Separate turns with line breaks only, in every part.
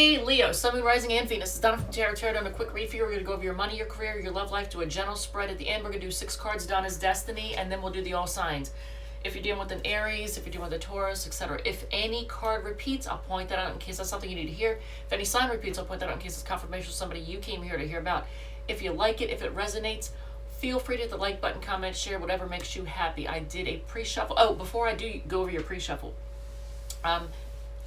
Hey, Leo, Sun, Moon, Rising, and Venus. It's Donna from Tarot. Done a quick read for you. We're going to go over your money, your career, your love life, do a general spread. At the end, we're going to do 6 cards, Donna's Destiny, and then we'll do the all signs. If you're dealing with an Aries, if you're dealing with a Taurus, etc. If any card repeats, I'll point that out in case that's something you need to hear. If any sign repeats, I'll point that out in case it's confirmation of somebody you came here to hear about. If you like it, if it resonates, feel free to hit the like button, comment, share, whatever makes you happy. I did a pre-shuffle. Oh, before I do go over your pre-shuffle,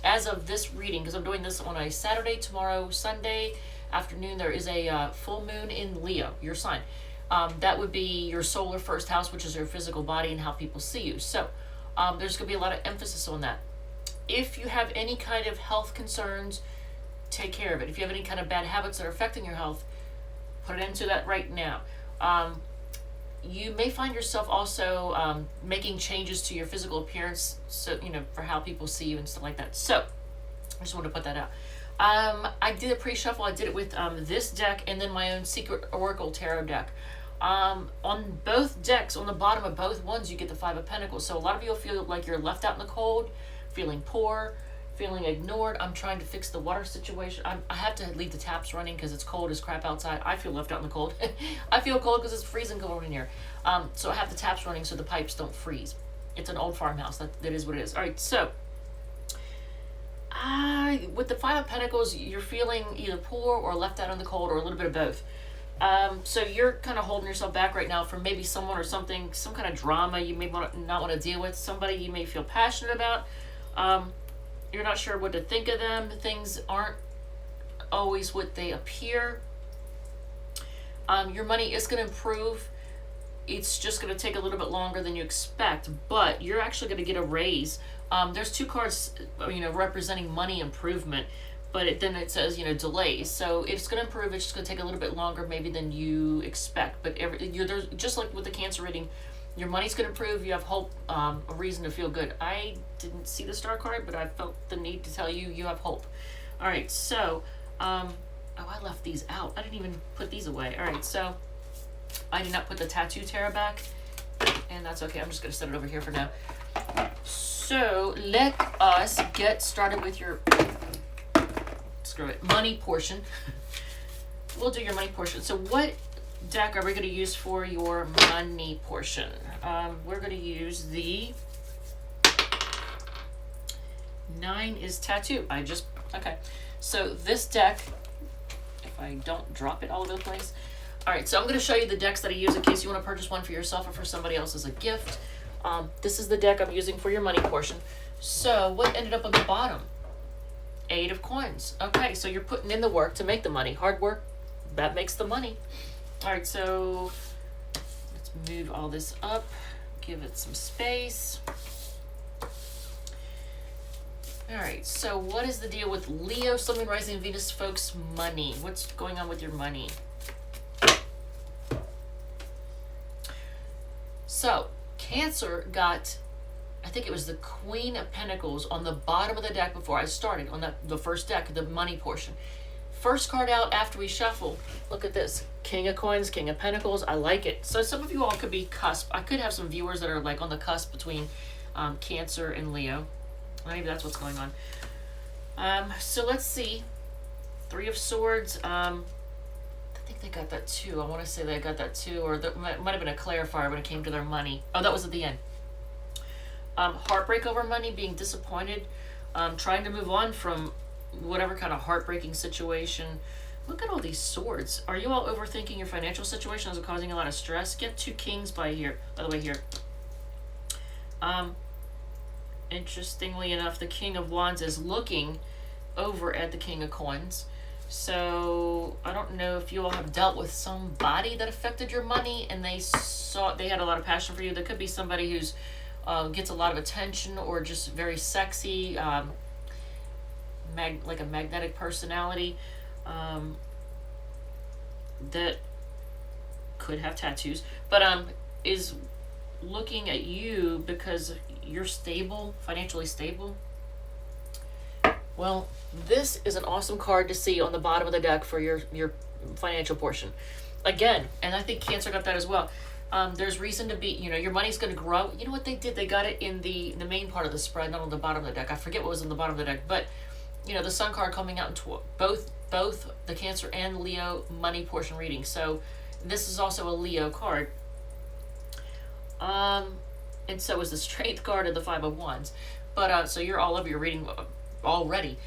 as of this reading, because I'm doing this on a Saturday, tomorrow, Sunday afternoon, there is a full moon in Leo, your sign. That would be your solar first house, which is your physical body and how people see you. So there's going to be a lot of emphasis on that. If you have any kind of health concerns, take care of it. If you have any kind of bad habits that are affecting your health, put it into that right now. You may find yourself also making changes to your physical appearance, so for how people see you and stuff like that. So I just want to put that out. I did a pre-shuffle. I did it with this deck and then my own Secret Oracle Tarot deck. On both decks, on the bottom of both ones, you get the 5 of Pentacles. So a lot of you will feel like you're left out in the cold, feeling poor, feeling ignored. I'm trying to fix the water situation. I have to leave the taps running because it's cold as crap outside. I feel left out in the cold. I feel cold because it's freezing cold in here. So I have the taps running so the pipes don't freeze. It's an old farmhouse. That is what it is. All right, so with the 5 of Pentacles, you're feeling either poor or left out in the cold or a little bit of both. So you're kind of holding yourself back right now from maybe someone or something, some kind of drama you may not want to deal with, somebody you may feel passionate about. You're not sure what to think of them. Things aren't always what they appear. Your money is going to improve. It's just going to take a little bit longer than you expect, but you're actually going to get a raise. There's 2 cards, representing money improvement, but then it says, delays. So it's going to improve. It's just going to take a little bit longer maybe than you expect. But there's just like with the Cancer reading, your money's going to improve. You have hope, a reason to feel good. I didn't see the star card, but I felt the need to tell you have hope. All right, so, I left these out. I didn't even put these away. All right, so I did not put the tattoo tarot back, and that's okay. I'm just going to set it over here for now. So let us get started with your, money portion. We'll do your money portion. So what deck are we going to use for your money portion? We're going to use the 9 is tattoo. Okay. So this deck, if I don't drop it all over the place. All right, so I'm going to show you the decks that I use in case you want to purchase one for yourself or for somebody else as a gift. This is the deck I'm using for your money portion. So what ended up on the bottom? 8 of Coins. Okay, so you're putting in the work to make the money. Hard work, that makes the money. All right, so let's move all this up, give it some space. All right, so what is the deal with Leo, Sun, Moon, Rising, Venus, folks, money? What's going on with your money? So Cancer got, I think it was the Queen of Pentacles on the bottom of the deck before I started, on the first deck, the money portion. First card out after we shuffle, look at this. King of Coins, King of Pentacles. I like it. So some of you all could be cusp. I could have some viewers that are like on the cusp between Cancer and Leo. Maybe that's what's going on. So let's see. 3 of Swords. I think they got that too. I want to say they got that too. Or there might have been a clarifier when it came to their money. Oh, that was at the end. Heartbreak over money, being disappointed. Trying to move on from whatever kind of heartbreaking situation. Look at all these swords. Are you all overthinking your financial situation? Is it causing a lot of stress? Get 2 kings by the way here. Interestingly enough, the King of Wands is looking over at the King of Coins. So I don't know if you all have dealt with somebody that affected your money and they had a lot of passion for you. There could be somebody who's gets a lot of attention or just very sexy, like a magnetic personality, that could have tattoos, but is looking at you because you're stable, financially stable. Well, this is an awesome card to see on the bottom of the deck for your financial portion. Again, and I think Cancer got that as well. There's reason to be, your money's going to grow. You know what they did? They got it in the main part of the spread, not on the bottom of the deck. I forget what was on the bottom of the deck, but you know, the Sun card coming out in both the Cancer and Leo money portion reading. So this is also a Leo card. And so is the Strength card and the Five of Wands. But so you're all over your reading already.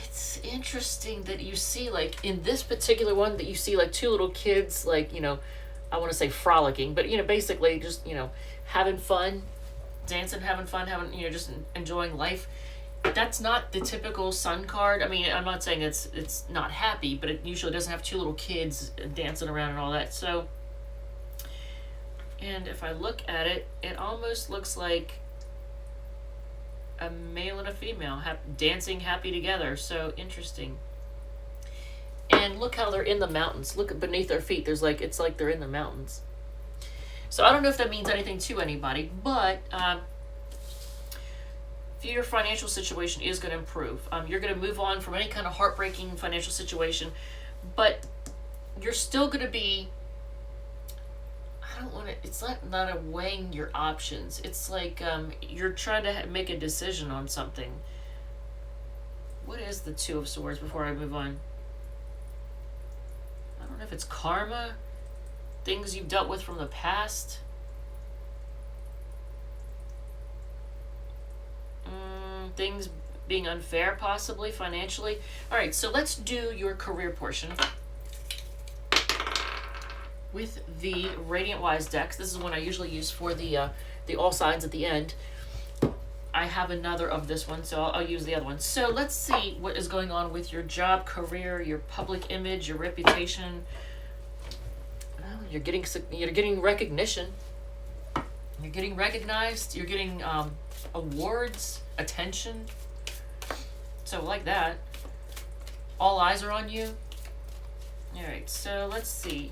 It's interesting that you see, like, in this particular one, that you see, like, two little kids, like, you know, I want to say frolicking, but, you know, basically just, you know, having fun, dancing, having fun, having, you know, just enjoying life. That's not the typical Sun card. I mean, I'm not saying it's not happy, but it usually doesn't have two little kids dancing around and all that. So, and if I look at it, it almost looks like a male and a female dancing happy together. So interesting. And look how they're in the mountains. Look beneath their feet. There's like, it's like they're in the mountains. So I don't know if that means anything to anybody, but your financial situation is going to improve. You're going to move on from any kind of heartbreaking financial situation, but you're still going to be, I don't want to, it's not a weighing your options. It's like you're trying to make a decision on something. What is the Two of Swords before I move on? I don't know if it's karma, things you've dealt with from the past. Things being unfair, possibly financially. All right, so let's do your career portion with the Radiant Wise decks. This is one I usually use for the all signs at the end. I have another of this one, so I'll use the other one. So let's see what is going on with your job, career, your public image, your reputation. Well, you're getting recognition. You're getting recognized. You're getting awards, attention. So like that. All eyes are on you. Alright, so let's see.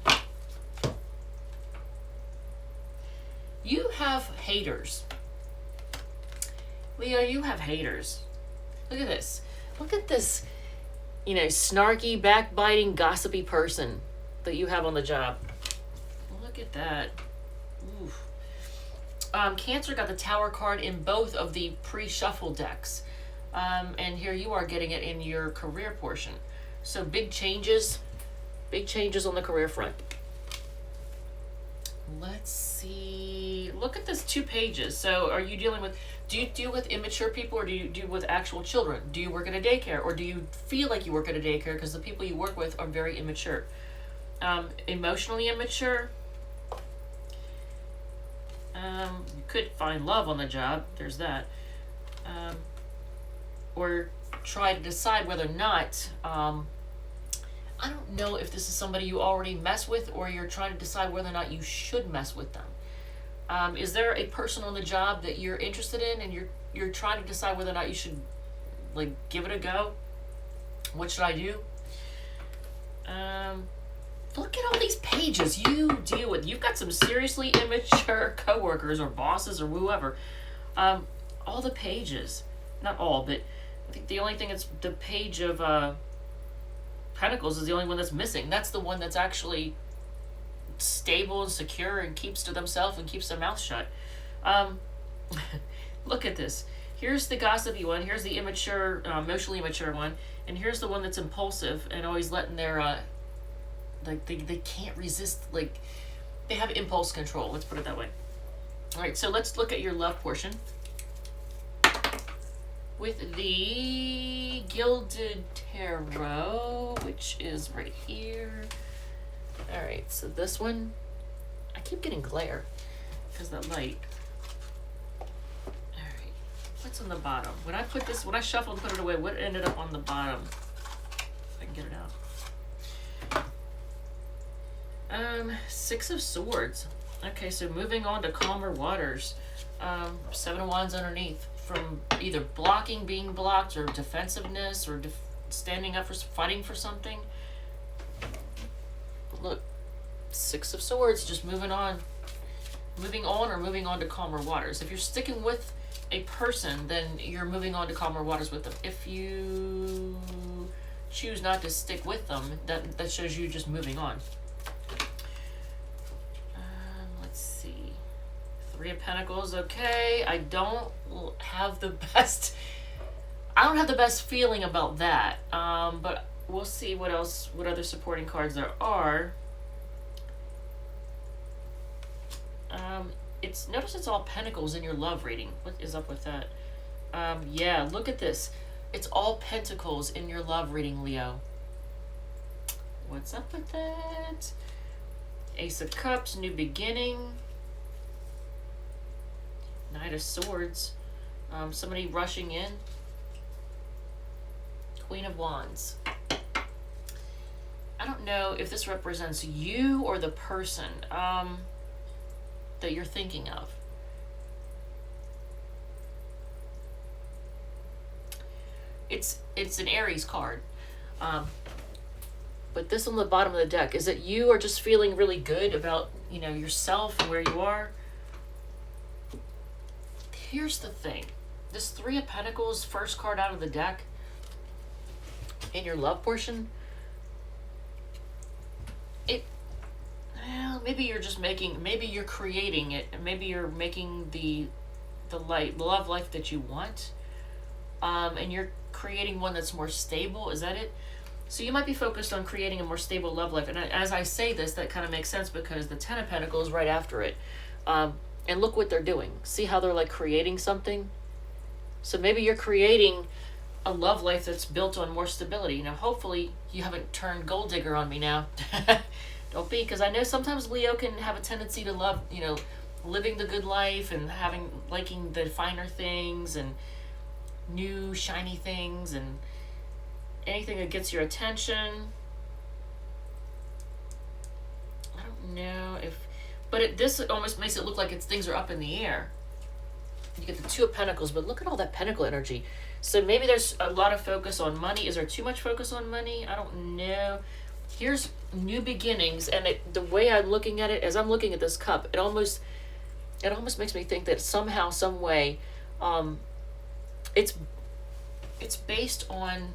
You have haters. Leo, you have haters. Look at this. Look at this, you know, snarky, backbiting, gossipy person that you have on the job. Look at that. Oof. Cancer got the Tower card in both of the pre-shuffle decks. And here you are getting it in your career portion. So big changes on the career front. Let's see. Look at this 2 pages. So are you dealing with, do you deal with immature people, or do you deal with actual children? Do you work at a daycare, or do you feel like you work at a daycare because the people you work with are very immature? Emotionally immature. You could find love on the job. There's that. Or try to decide whether or not, I don't know if this is somebody you already mess with, or you're trying to decide whether or not you should mess with them. Is there a person on the job that you're interested in, and you're trying to decide whether or not you should, like, give it a go? What should I do? Look at all these pages you deal with. You've got some seriously immature coworkers or bosses or whoever. All the pages. Not all, but I think the only thing that's the page of Pentacles is the only one that's missing. That's the one that's actually stable and secure and keeps to themselves and keeps their mouth shut. Look at this. Here's the gossipy one. Here's the immature, emotionally immature one. And here's the one that's impulsive and always letting their, like, they can't resist, like, they have impulse control. Let's put it that way. All right, so let's look at your love portion with the Gilded Tarot, which is right here. All right, so this one, I keep getting glare because that light. All right, what's on the bottom? When I shuffled and put it away, what ended up on the bottom? If I can get it out. 6 of Swords. Okay, so moving on to calmer waters. 7 of Wands underneath. From either blocking, being blocked, or defensiveness, or standing up for, fighting for something. Look, 6 of Swords, just moving on. Moving on to calmer waters. If you're sticking with a person, then you're moving on to calmer waters with them. If you choose not to stick with them, that shows you just moving on. Let's see. Three of Pentacles, okay. I don't have the best feeling about that. But we'll see what other supporting cards there are. Notice it's all Pentacles in your love reading. What is up with that? Yeah, look at this. It's all Pentacles in your love reading, Leo. What's up with that? Ace of Cups, new beginning. Knight of Swords. Somebody rushing in. Queen of Wands. I don't know if this represents you or the person that you're thinking of. It's an Aries card. But this on the bottom of the deck, is it you are just feeling really good about, yourself and where you are? Here's the thing. This Three of Pentacles, first card out of the deck, in your love portion, maybe you're creating it, and maybe you're making the love life that you want, and you're creating one that's more stable. Is that it? So you might be focused on creating a more stable love life. And as I say this, that kind of makes sense because the Ten of Pentacles right after it. And look what they're doing. See how they're like creating something? So maybe you're creating a love life that's built on more stability. Now, hopefully you haven't turned gold digger on me now. Don't be, because I know sometimes Leo can have a tendency to love, living the good life and liking the finer things and new shiny things and anything that gets your attention. I don't know if, but this almost makes it look like things are up in the air. You get the Two of Pentacles, but look at all that Pentacle energy. So maybe there's a lot of focus on money. Is there too much focus on money? I don't know. Here's new beginnings, and the way I'm looking at it, as I'm looking at this cup, it almost makes me think that somehow, some way, it's based on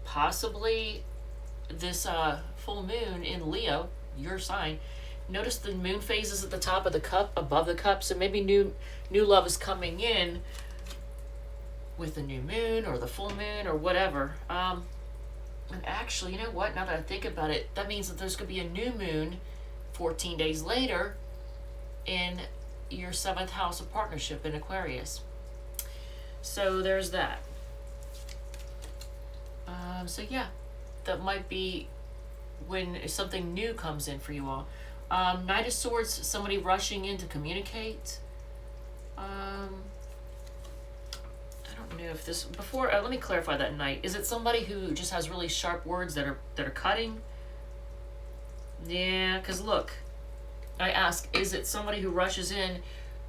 possibly this full moon in Leo, your sign. Notice the moon phases at the top of the cup, above the cup. So maybe new love is coming in with the new moon or the full moon or whatever. And actually, you know what? Now that I think about it, that means that there's going to be a new moon 14 days later in your 7th house of partnership in Aquarius. So there's that. So yeah, that might be when something new comes in for you all. Knight of Swords, somebody rushing in to communicate. I don't know if this before. Let me clarify that Knight. Is it somebody who just has really sharp words that are cutting? Yeah, because look, I ask, is it somebody who rushes in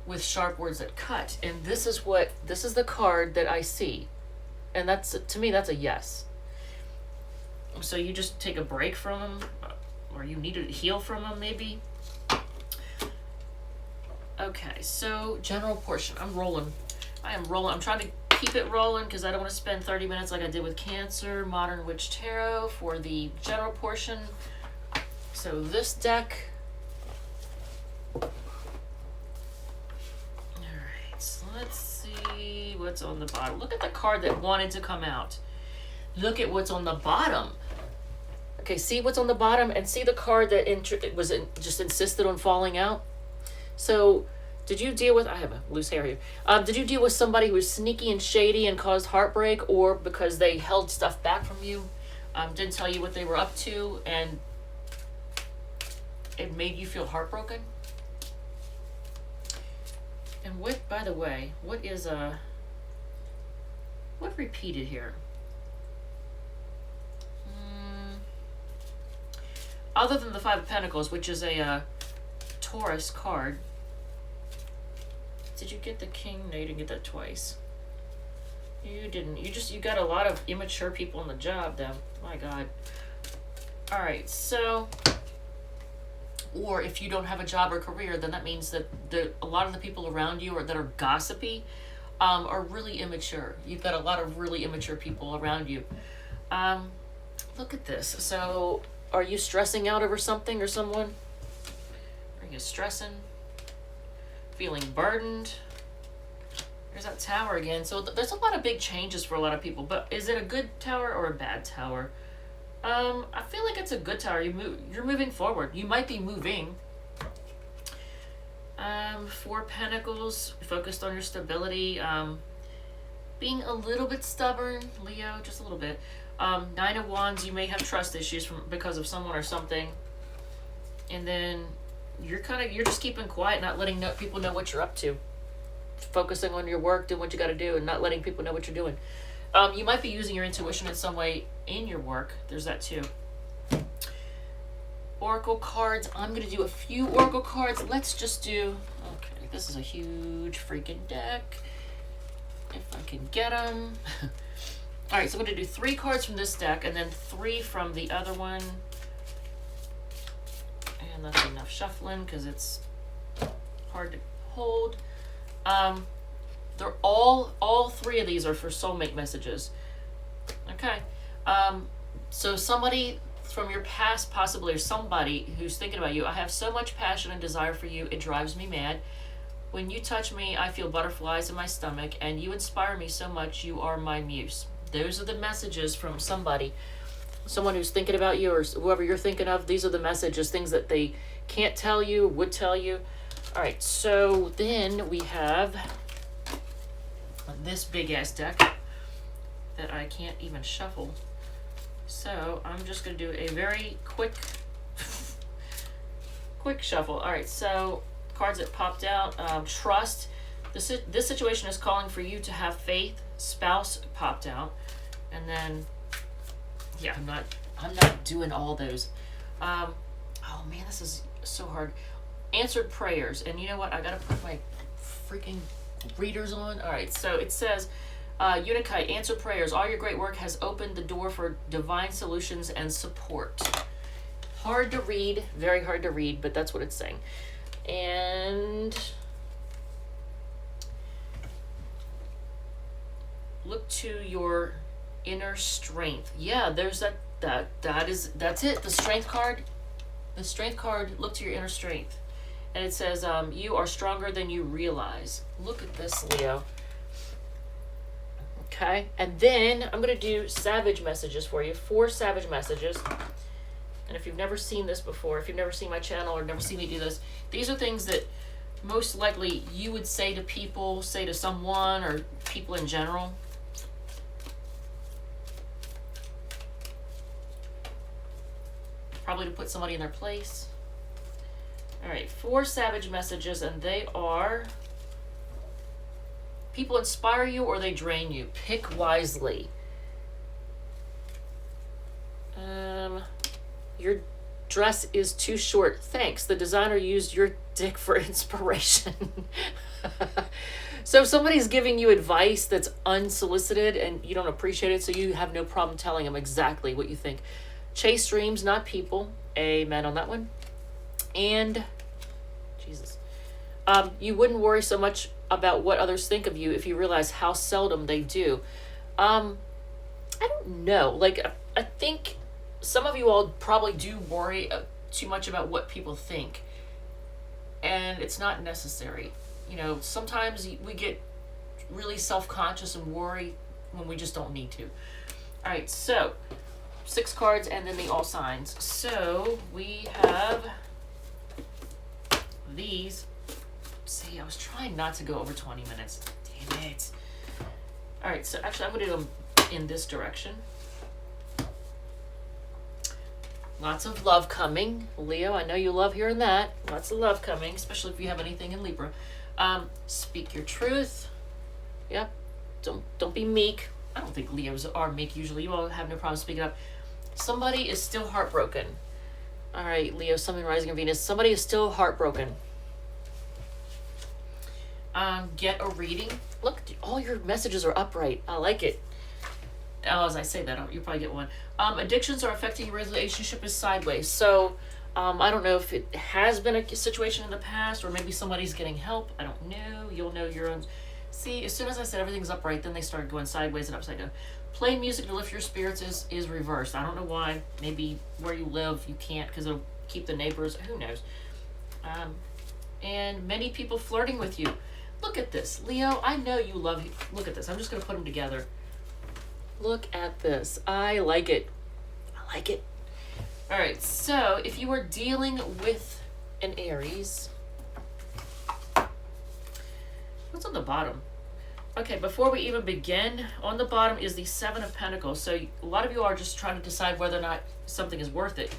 with sharp words that cut? And this is the card that I see, and that's, to me, that's a yes. So you just take a break from them, or you need to heal from them, maybe. Okay, so general portion. I am rolling. I'm trying to keep it rolling because I don't want to spend 30 minutes like I did with Cancer, Modern Witch Tarot for the general portion. So this deck. Alright, so let's see what's on the bottom. Look at the card that wanted to come out. Look at what's on the bottom. Okay, see what's on the bottom and see the card that just insisted on falling out. So, did you deal with, I have a loose hair here. Did you deal with somebody who was sneaky and shady and caused heartbreak, or because they held stuff back from you, didn't tell you what they were up to, and it made you feel heartbroken? And what, by the way, what repeated here? Other than the Five of Pentacles, which is a Taurus card. Did you get the King? No, you didn't get that twice. You didn't. You got a lot of immature people on the job, though. My God. All right, so, or if you don't have a job or career, then that means that a lot of the people around you that are gossipy are really immature. You've got a lot of really immature people around you. Look at this. So, are you stressing out over something or someone? Are you stressing? feeling burdened. There's that Tower again. So there's a lot of big changes for a lot of people. But is it a good Tower or a bad Tower? I feel like it's a good Tower. You're moving forward. You might be moving. 4 Pentacles, focused on your stability. Being a little bit stubborn, Leo, just a little bit. 9 of Wands, you may have trust issues because of someone or something. And then you're just keeping quiet, not letting people know what you're up to. Focusing on your work, doing what you got to do, and not letting people know what you're doing. You might be using your intuition in some way in your work. There's that too. Oracle cards. I'm going to do a few Oracle cards. Let's just do... Okay, this is a huge freaking deck. If I can get them. Alright, so I'm going to do 3 cards from this deck and then 3 from the other one. And that's enough shuffling because it's hard to hold. They're all 3 of these are for soulmate messages. Okay. So somebody from your past possibly, or somebody who's thinking about you. I have so much passion and desire for you, it drives me mad. When you touch me, I feel butterflies in my stomach, and you inspire me so much. You are my muse. Those are the messages from somebody, someone who's thinking about you, or whoever you're thinking of. These are the messages, things that they can't tell you, would tell you. All right, so then we have this big ass deck that I can't even shuffle. So I'm just going to do a very quick shuffle. All right, so cards that popped out. Trust. This situation is calling for you to have faith. Spouse popped out. And then, yeah, I'm not doing all those. Oh man, this is so hard. Answered prayers. And you know what? I got to put my freaking readers on. All right, so it says... Unikite, answer prayers. All your great work has opened the door for divine solutions and support. Hard to read, very hard to read, but that's what it's saying. And look to your inner strength. Yeah, there's that's it. The strength card. The strength card, look to your inner strength. And it says, you are stronger than you realize. Look at this, Leo. Okay, and then I'm going to do savage messages for you. 4 savage messages. And if you've never seen this before, if you've never seen my channel or never seen me do this, these are things that most likely you would say to people, say to someone, or people in general. Probably to put somebody in their place. All right, 4 savage messages, and they are... People inspire you or they drain you. Pick wisely. Your dress is too short. Thanks. The designer used your dick for inspiration. So if somebody's giving you advice that's unsolicited and you don't appreciate it, so you have no problem telling them exactly what you think. Chase dreams, not people. Amen on that one. And Jesus. You wouldn't worry so much about what others think of you if you realize how seldom they do. I don't know. Like, I think some of you all probably do worry too much about what people think. And it's not necessary. You know, sometimes we get really self-conscious and worry when we just don't need to. All right, so 6 cards and then the all signs. So we have these. See, I was trying not to go over 20 minutes. Damn it. All right, so actually I'm going to do them in this direction. Lots of love coming. Leo, I know you love hearing that. Lots of love coming, especially if you have anything in Libra. Speak your truth. Yep. Don't be meek. I don't think Leos are meek usually. You all have no problem speaking up. Somebody is still heartbroken. All right, Leo, Sun, Rising, and Venus. Somebody is still heartbroken. Get a reading. Look, all your messages are upright. I like it. Oh, as I say that, you'll probably get one. Addictions are affecting your relationship is sideways. So, I don't know if it has been a situation in the past, or maybe somebody's getting help. I don't know. You'll know your own. See, as soon as I said everything's upright, then they started going sideways and upside down. Playing music to lift your spirits is reversed. I don't know why. Maybe where you live you can't because it'll keep the neighbors. Who knows? and many people flirting with you. Look at this, Leo. I know you love. Look at this. I'm just gonna put them together. Look at this. I like it. I like it. All right. So if you are dealing with an Aries, what's on the bottom? Okay, before we even begin, on the bottom is the Seven of Pentacles. So a lot of you are just trying to decide whether or not something is worth it.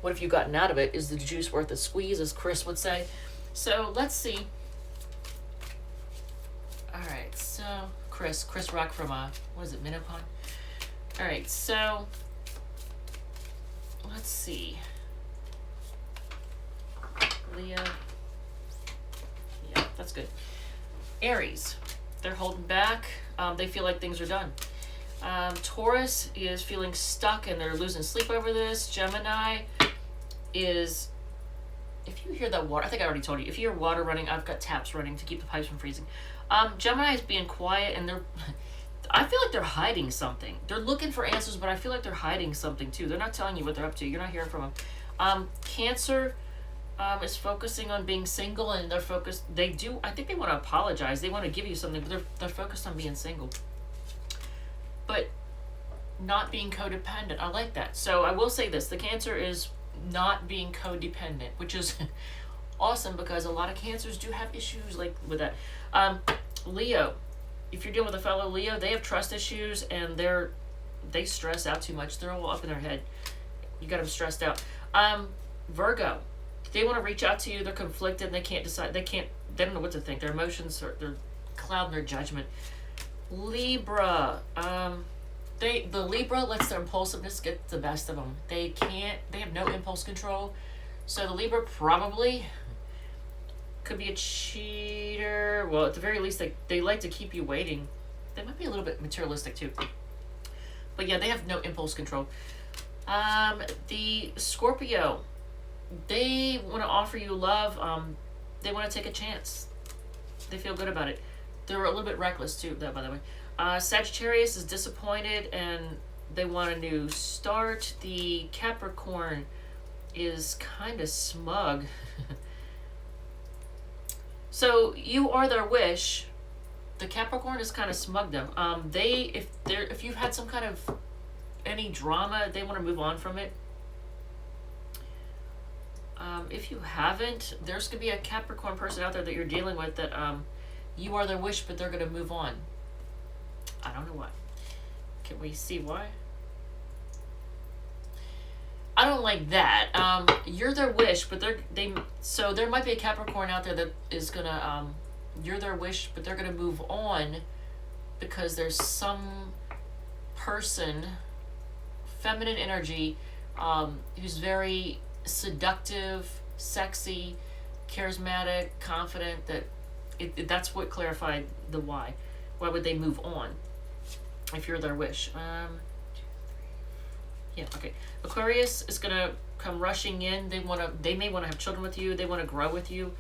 What have you gotten out of it? Is the juice worth the squeeze, as Chris would say? So let's see. All right, so Chris Rock from, what is it, Minipon? All right, so let's see. Leo. Yeah, that's good. Aries. They're holding back. They feel like things are done. Taurus is feeling stuck and they're losing sleep over this. Gemini is, if you hear that water, I think I already told you, if you hear water running, I've got taps running to keep the pipes from freezing. Gemini is being quiet and I feel like they're hiding something. They're looking for answers, but I feel like they're hiding something too. They're not telling you what they're up to. You're not hearing from them. Cancer is focusing on being single, and they're focused. I think they want to apologize. They want to give you something, but they're focused on being single. But not being codependent. I like that. So I will say this. The Cancer is not being codependent, which is awesome because a lot of Cancers do have issues like with that. Leo, if you're dealing with a fellow Leo, they have trust issues and they stress out too much. They're all up in their head. You got them stressed out. Virgo, they want to reach out to you. They're conflicted. And they can't decide. They don't know what to think. Their emotions they're clouding their judgment. Libra, the Libra lets their impulsiveness get the best of them. They have no impulse control. So the Libra probably could be a cheater. Well, at the very least, they like to keep you waiting. They might be a little bit materialistic too. But yeah, they have no impulse control. The Scorpio, they want to offer you love. They want to take a chance. They feel good about it. They're a little bit reckless too, by the way. Sagittarius is disappointed and they want a new start. The Capricorn is kind of smug. So you are their wish. The Capricorn is kind of smug though. If you've had some kind of any drama, they want to move on from it. If you haven't, there's gonna be a Capricorn person out there that you're dealing with that you are their wish, but they're gonna move on. I don't know why. Can we see why? I don't like that. You're their wish, but so there might be a Capricorn out there that is gonna you're their wish, but they're gonna move on because there's some person, feminine energy, who's very seductive, sexy, charismatic, confident. That's what clarified the why. Why would they move on if you're their wish? Yeah, okay. Aquarius is gonna come rushing in. They may want to have children with you. They want to grow with you.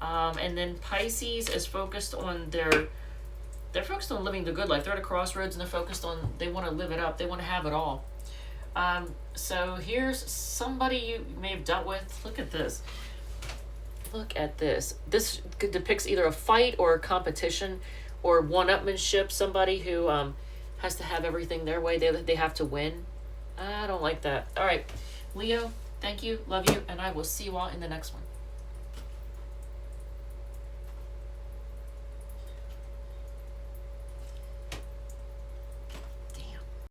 And then Pisces is focused on they're focused on living the good life. They're at a crossroads and they're focused on, they want to live it up. They want to have it all. So here's somebody you may have dealt with. Look at this. Look at this. This depicts either a fight or a competition or one-upmanship. Somebody who has to have everything their way. They have to win. I don't like that. All right, Leo, thank you, love you, and I will see you all in the next one.